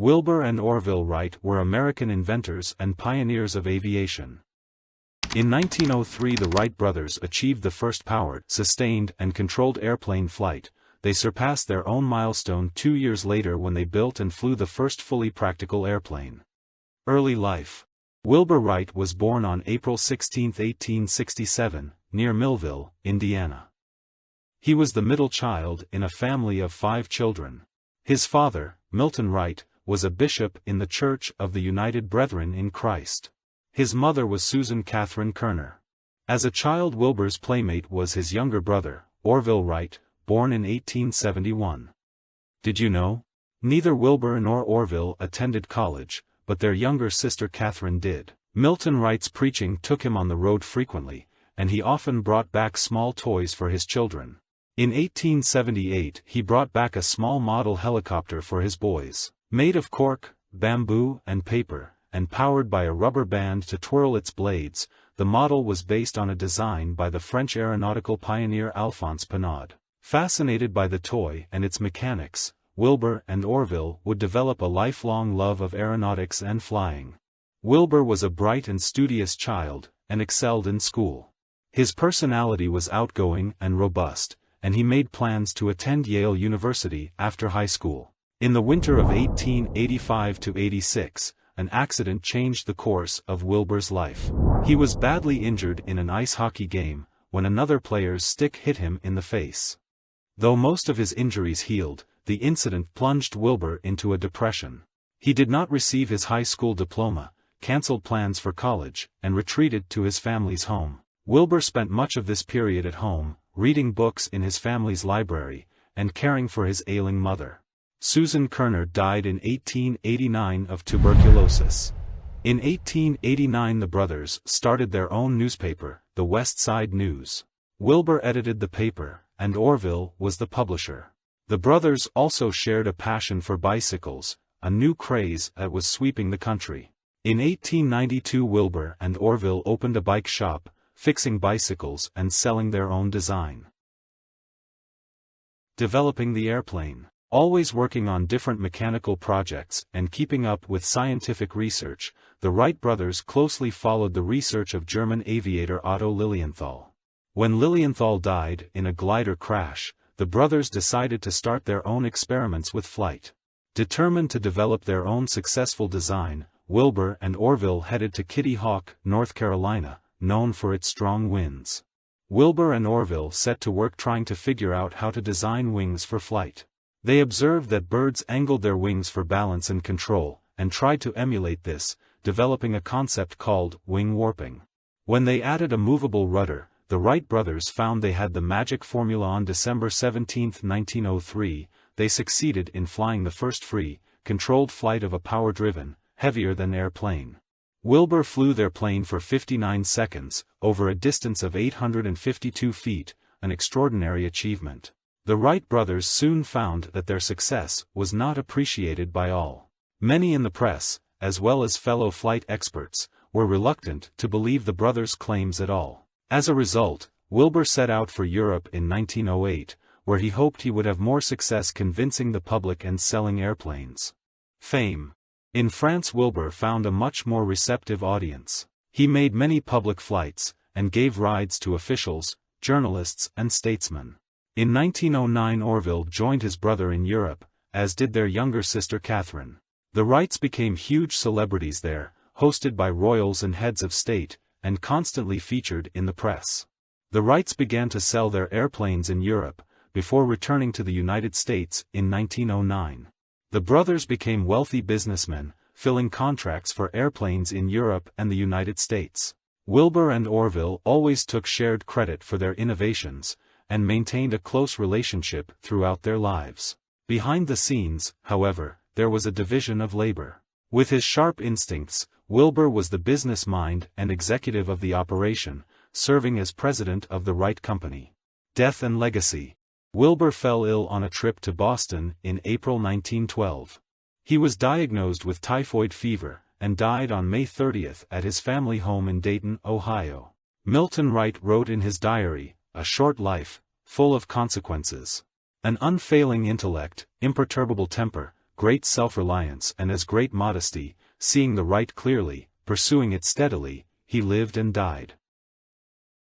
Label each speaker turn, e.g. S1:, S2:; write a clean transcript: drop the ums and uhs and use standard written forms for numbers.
S1: Wilbur and Orville Wright were American inventors and pioneers of aviation. In 1903 the Wright brothers achieved the first powered, sustained, and controlled airplane flight. They surpassed their own milestone 2 years later when they built and flew the first fully practical airplane. Early life. Wilbur Wright was born on April 16, 1867, near Millville, Indiana. He was the middle child in a family of 5 children. His father, Milton Wright, was a bishop in the Church of the United Brethren in Christ. His mother was Susan Catherine Kerner. As a child, Wilbur's playmate was his younger brother, Orville Wright, born in 1871. Did you know? Neither Wilbur nor Orville attended college, but their younger sister Catherine did. Milton Wright's preaching took him on the road frequently, and he often brought back small toys for his children. In 1878 he brought back a small model helicopter for his boys. Made of cork, bamboo, and paper, and powered by a rubber band to twirl its blades, the model was based on a design by the French aeronautical pioneer Alphonse Pinard. Fascinated by the toy and its mechanics, Wilbur and Orville would develop a lifelong love of aeronautics and flying. Wilbur was a bright and studious child, and excelled in school. His personality was outgoing and robust, and he made plans to attend Yale University after high school. In the winter of 1885–86, an accident changed the course of Wilbur's life. He was badly injured in an ice hockey game, when another player's stick hit him in the face. Though most of his injuries healed, the incident plunged Wilbur into a depression. He did not receive his high school diploma, canceled plans for college, and retreated to his family's home. Wilbur spent much of this period at home, reading books in his family's library, and caring for his ailing mother. Susan Kerner died in 1889 of tuberculosis. In 1889 the brothers started their own newspaper, the West Side News. Wilbur edited the paper, and Orville was the publisher. The brothers also shared a passion for bicycles, a new craze that was sweeping the country. In 1892 Wilbur and Orville opened a bike shop, fixing bicycles and selling their own design. Developing the airplane. Always working on different mechanical projects and keeping up with scientific research, the Wright brothers closely followed the research of German aviator Otto Lilienthal. When Lilienthal died in a glider crash, the brothers decided to start their own experiments with flight. Determined to develop their own successful design, Wilbur and Orville headed to Kitty Hawk, North Carolina, known for its strong winds. Wilbur and Orville set to work trying to figure out how to design wings for flight. They observed that birds angled their wings for balance and control, and tried to emulate this, developing a concept called wing warping. When they added a movable rudder, the Wright brothers found they had the magic formula. On December 17, 1903, they succeeded in flying the first free, controlled flight of a power-driven, heavier-than-air plane. Wilbur flew their plane for 59 seconds, over a distance of 852 feet, an extraordinary achievement. The Wright brothers soon found that their success was not appreciated by all. Many in the press, as well as fellow flight experts, were reluctant to believe the brothers' claims at all. As a result, Wilbur set out for Europe in 1908, where he hoped he would have more success convincing the public and selling airplanes. Fame. In France Wilbur found a much more receptive audience. He made many public flights, and gave rides to officials, journalists and statesmen. In 1909 Orville joined his brother in Europe, as did their younger sister Catherine. The Wrights became huge celebrities there, hosted by royals and heads of state, and constantly featured in the press. The Wrights began to sell their airplanes in Europe, before returning to the United States in 1909. The brothers became wealthy businessmen, filling contracts for airplanes in Europe and the United States. Wilbur and Orville always took shared credit for their innovations, and maintained a close relationship throughout their lives. Behind the scenes, however, there was a division of labor. With his sharp instincts, Wilbur was the business mind and executive of the operation, serving as president of the Wright Company. Death and legacy. Wilbur fell ill on a trip to Boston in April 1912. He was diagnosed with typhoid fever, and died on May 30 at his family home in Dayton, Ohio. Milton Wright wrote in his diary, "A short life, full of consequences. An unfailing intellect, imperturbable temper, great self-reliance and as great modesty, seeing the right clearly, pursuing it steadily, he lived and died.